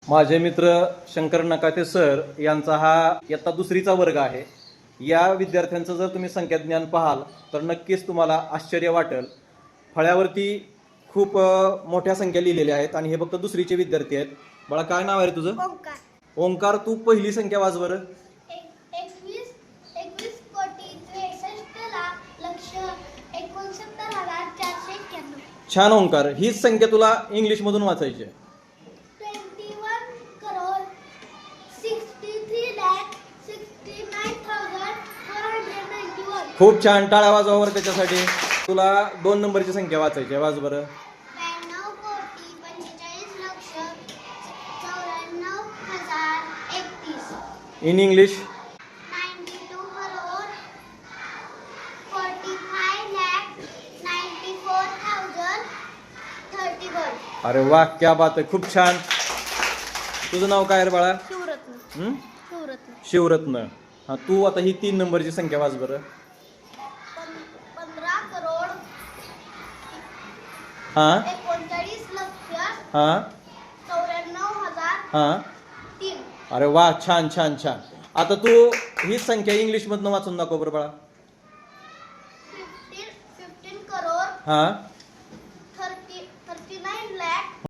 माझे मित्र शंकर नकाते सर यांचा हा इयत्ता दुसरीचा वर्ग आहे. या विद्यार्थ्यांचं जर तुम्ही संख्याज्ञान पाहाल तर नक्कीच तुम्हाला आश्चर्य वाटेल. फळ्यावरती खूप मोठ्या संख्या लिहिलेल्या आहेत आणि हे फक्त दुसरीचे विद्यार्थी आहेत. बाळा, काय नाव आहे तुझं? ओंकार. ओंकार, तू पहिली संख्या वाच बरं. 21,62,69,491. छान ओंकार, हीच संख्या तुला इंग्लिश मधून वाचायची आहे. 21,63,69,491. खूप छान, टाळ्या वाजवावर त्याच्यासाठी. तुला 2 नंबरची संख्या वाचायची आहे, वाच बरं. 92,45,94,031. In English. 92,45,94,031. अरे वा, क्या बात आहे, खूप छान. तुझं नाव काय रे बाळा? शिवरत्न. शिवरत्न. हा, तू आता ही 3 नंबरची संख्या वाच बरं. 15 करोड हा 39 लक्ष हा 94,003. हा. अरे वा, छान छान छान. आता तू ही संख्या इंग्लिश मधनं वाचून दाखव बरं बाळा. 15 करोड हा